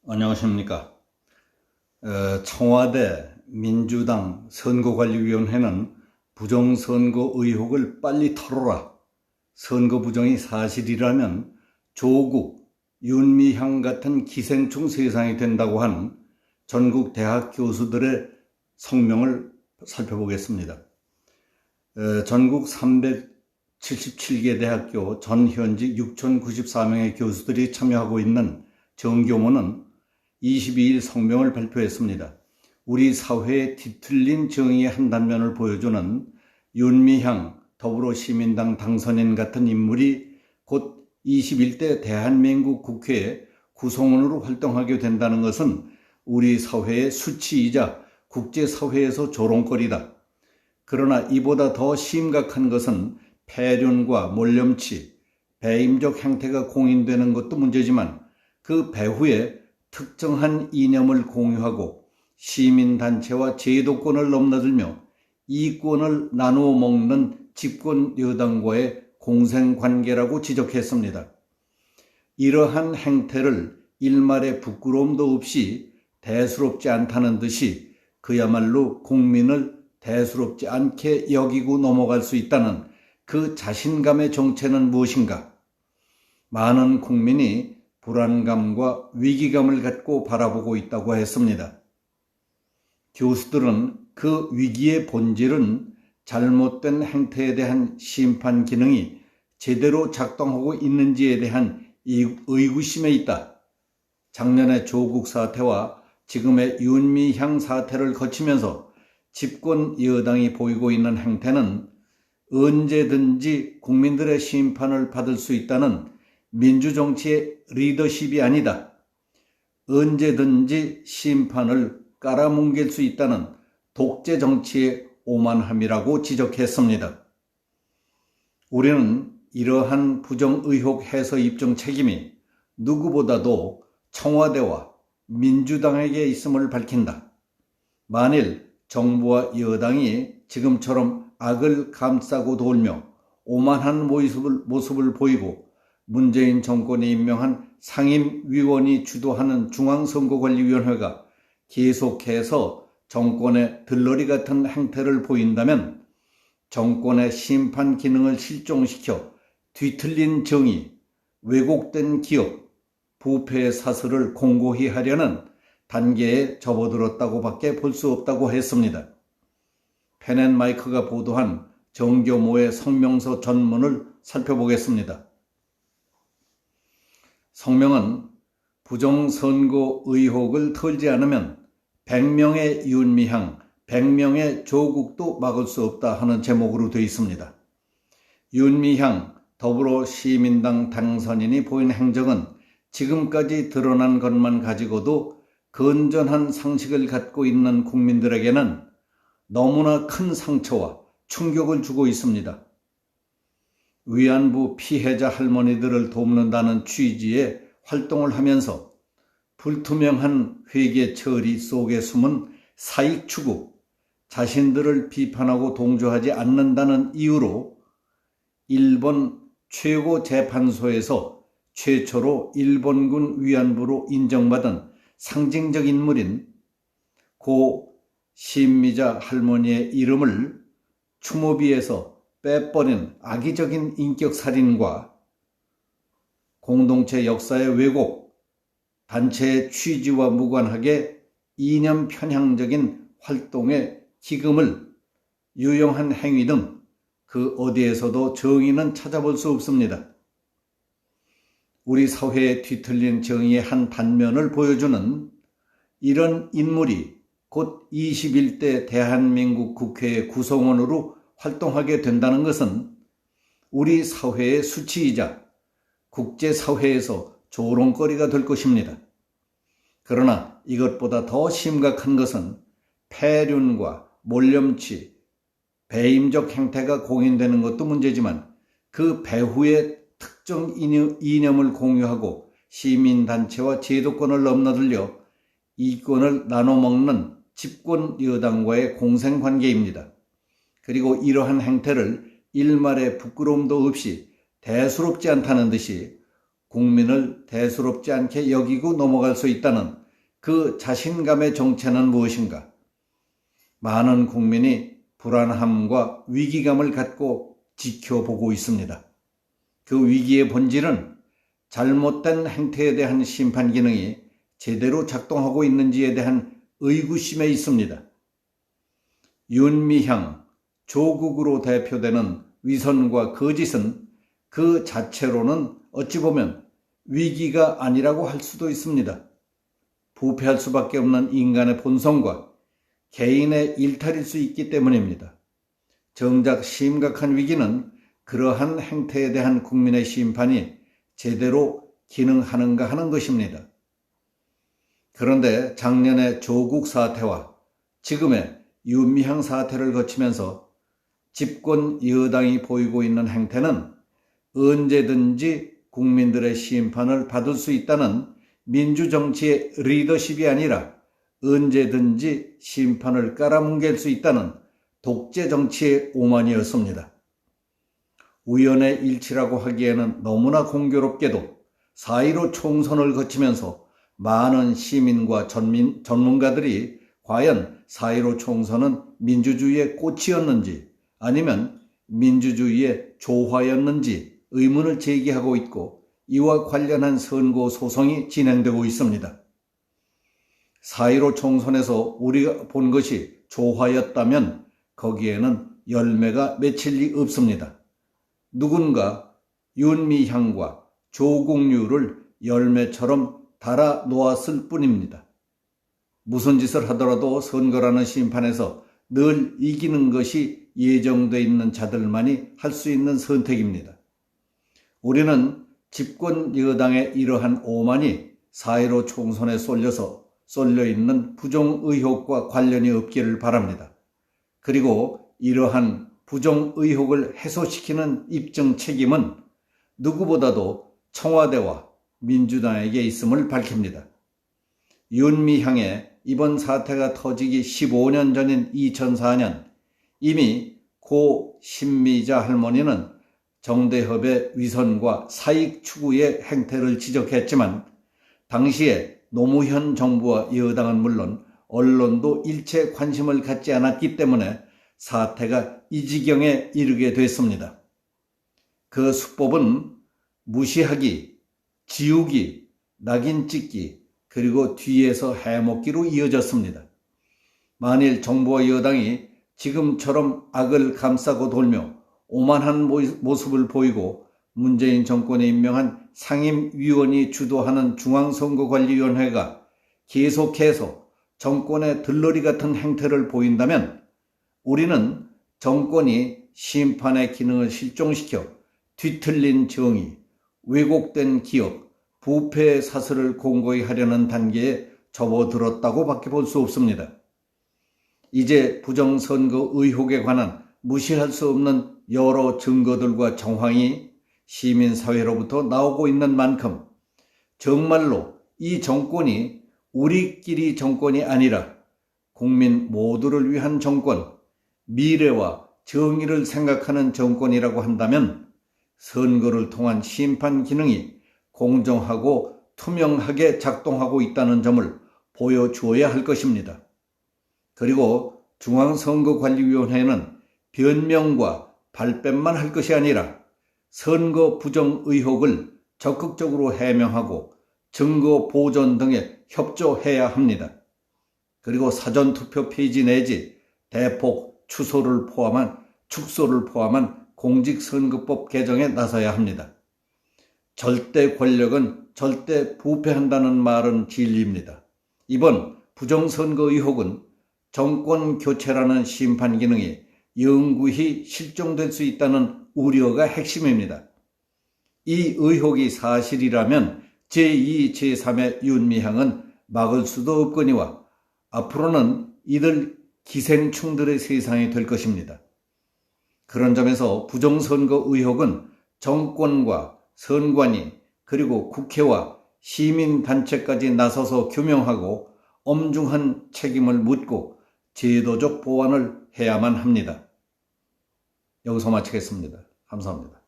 안녕하십니까. 청와대 민주당 선거관리위원회는 부정선거 의혹을 빨리 털어라. 선거 부정이 사실이라면 조국, 윤미향 같은 기생충 세상이 된다고 한 전국 대학 교수들의 성명을 살펴보겠습니다. 전국 377개 대학교 전 현직 6,094명의 교수들이 참여하고 있는 정교모는 22일 성명을 발표했습니다. 우리 사회의 뒤틀린 정의의 한 단면을 보여주는 윤미향 더불어시민당 당선인 같은 인물이 곧 21대 대한민국 국회의 구성원으로 활동하게 된다는 것은 우리 사회의 수치이자 국제사회에서 조롱거리다. 그러나 이보다 더 심각한 것은 폐륜과 몰염치, 배임적 행태가 공인되는 것도 문제지만 그 배후에 특정한 이념을 공유하고 시민단체와 제도권을 넘나들며 이권을 나누어 먹는 집권 여당과의 공생관계라고 지적했습니다. 이러한 행태를 일말의 부끄러움도 없이 대수롭지 않다는 듯이 그야말로 국민을 대수롭지 않게 여기고 넘어갈 수 있다는 그 자신감의 정체는 무엇인가? 많은 국민이 불안감과 위기감을 갖고 바라보고 있다고 했습니다. 교수들은 그 위기의 본질은 잘못된 행태에 대한 심판 기능이 제대로 작동하고 있는지에 대한 의구심에 있다. 작년의 조국 사태와 지금의 윤미향 사태를 거치면서 집권 여당이 보이고 있는 행태는 언제든지 국민들의 심판을 받을 수 있다는 민주정치의 리더십이 아니다. 언제든지 심판을 깔아뭉갤 수 있다는 독재정치의 오만함이라고 지적했습니다. 우리는 이러한 부정의혹 해소 입증 책임이 누구보다도 청와대와 민주당에게 있음을 밝힌다. 만일 정부와 여당이 지금처럼 악을 감싸고 돌며 오만한 모습을 보이고 문재인 정권이 임명한 상임위원이 주도하는 중앙선거관리위원회가 계속해서 정권의 들러리 같은 행태를 보인다면 정권의 심판 기능을 실종시켜 뒤틀린 정의, 왜곡된 기업, 부패의 사슬을 공고히 하려는 단계에 접어들었다고 밖에 볼 수 없다고 했습니다. 펜앤마이크가 보도한 정교모의 성명서 전문을 살펴보겠습니다. 성명은 부정선거 의혹을 털지 않으면 100명의 윤미향, 100명의 조국도 막을 수 없다 하는 제목으로 되어 있습니다. 윤미향 더불어시민당 당선인이 보인 행적은 지금까지 드러난 것만 가지고도 건전한 상식을 갖고 있는 국민들에게는 너무나 큰 상처와 충격을 주고 있습니다. 위안부 피해자 할머니들을 돕는다는 취지의 활동을 하면서 불투명한 회계 처리 속에 숨은 사익 추구, 자신들을 비판하고 동조하지 않는다는 이유로 일본 최고재판소에서 최초로 일본군 위안부로 인정받은 상징적 인물인 고 신미자 할머니의 이름을 추모비에서 빼버린 악의적인 인격살인과 공동체 역사의 왜곡, 단체의 취지와 무관하게 이념 편향적인 활동에 기금을 유용한 행위 등 그 어디에서도 정의는 찾아볼 수 없습니다. 우리 사회의 뒤틀린 정의의 한 단면을 보여주는 이런 인물이 곧 21대 대한민국 국회의 구성원으로 활동하게 된다는 것은 우리 사회의 수치이자 국제사회에서 조롱거리가 될 것입니다. 그러나 이것보다 더 심각한 것은 폐륜과 몰염치, 배임적 행태가 공인되는 것도 문제지만 그 배후에 특정 이념을 공유하고 시민단체와 제도권을 넘나들려 이권을 나눠먹는 집권 여당과의 공생관계입니다. 그리고 이러한 행태를 일말의 부끄러움도 없이 대수롭지 않다는 듯이 국민을 대수롭지 않게 여기고 넘어갈 수 있다는 그 자신감의 정체는 무엇인가? 많은 국민이 불안함과 위기감을 갖고 지켜보고 있습니다. 그 위기의 본질은 잘못된 행태에 대한 심판 기능이 제대로 작동하고 있는지에 대한 의구심에 있습니다. 윤미향, 조국으로 대표되는 위선과 거짓은 그 자체로는 어찌 보면 위기가 아니라고 할 수도 있습니다. 부패할 수밖에 없는 인간의 본성과 개인의 일탈일 수 있기 때문입니다. 정작 심각한 위기는 그러한 행태에 대한 국민의 심판이 제대로 기능하는가 하는 것입니다. 그런데 작년의 조국 사태와 지금의 윤미향 사태를 거치면서 집권 여당이 보이고 있는 행태는 언제든지 국민들의 심판을 받을 수 있다는 민주정치의 리더십이 아니라 언제든지 심판을 깔아뭉갤 수 있다는 독재 정치의 오만이었습니다. 우연의 일치라고 하기에는 너무나 공교롭게도 4.15 총선을 거치면서 많은 시민과 전문가들이 과연 4.15 총선은 민주주의의 꽃이었는지 아니면 민주주의의 조화였는지 의문을 제기하고 있고 이와 관련한 선고 소송이 진행되고 있습니다. 4.15 총선에서 우리가 본 것이 조화였다면 거기에는 열매가 맺힐 리 없습니다. 누군가 윤미향과 조국류를 열매처럼 달아 놓았을 뿐입니다. 무슨 짓을 하더라도 선거라는 심판에서 늘 이기는 것이 예정되어 있는 자들만이 할 수 있는 선택입니다. 우리는 집권 여당의 이러한 오만이 4.15 총선에 쏠려있는 부정의혹과 관련이 없기를 바랍니다. 그리고 이러한 부정의혹을 해소시키는 입증 책임은 누구보다도 청와대와 민주당에게 있음을 밝힙니다. 윤미향의 이번 사태가 터지기 15년 전인 2004년 이미 고 신미자 할머니는 정대협의 위선과 사익 추구의 행태를 지적했지만 당시에 노무현 정부와 여당은 물론 언론도 일체 관심을 갖지 않았기 때문에 사태가 이 지경에 이르게 됐습니다. 그 수법은 무시하기, 지우기, 낙인 찍기, 그리고 뒤에서 해먹기로 이어졌습니다. 만일 정부와 여당이 지금처럼 악을 감싸고 돌며 오만한 모습을 보이고 문재인 정권에 임명한 상임위원이 주도하는 중앙선거관리위원회가 계속해서 정권의 들러리 같은 행태를 보인다면 우리는 정권이 심판의 기능을 실종시켜 뒤틀린 정의, 왜곡된 기업, 부패의 사슬을 공고히 하려는 단계에 접어들었다고 밖에 볼 수 없습니다. 이제 부정선거 의혹에 관한 무시할 수 없는 여러 증거들과 정황이 시민사회로부터 나오고 있는 만큼 정말로 이 정권이 우리끼리 정권이 아니라 국민 모두를 위한 정권, 미래와 정의를 생각하는 정권이라고 한다면 선거를 통한 심판 기능이 공정하고 투명하게 작동하고 있다는 점을 보여주어야 할 것입니다. 그리고 중앙선거관리위원회는 변명과 발뺌만 할 것이 아니라 선거 부정 의혹을 적극적으로 해명하고 증거 보존 등에 협조해야 합니다. 그리고 사전투표 폐지 내지 대폭 축소를 포함한 공직선거법 개정에 나서야 합니다. 절대 권력은 절대 부패한다는 말은 진리입니다. 이번 부정선거 의혹은 정권 교체라는 심판 기능이 영구히 실종될 수 있다는 우려가 핵심입니다. 이 의혹이 사실이라면 제2, 제3의 윤미향은 막을 수도 없거니와 앞으로는 이들 기생충들의 세상이 될 것입니다. 그런 점에서 부정선거 의혹은 정권과 선관위 그리고 국회와 시민단체까지 나서서 규명하고 엄중한 책임을 묻고 제도적 보완을 해야만 합니다. 여기서 마치겠습니다. 감사합니다.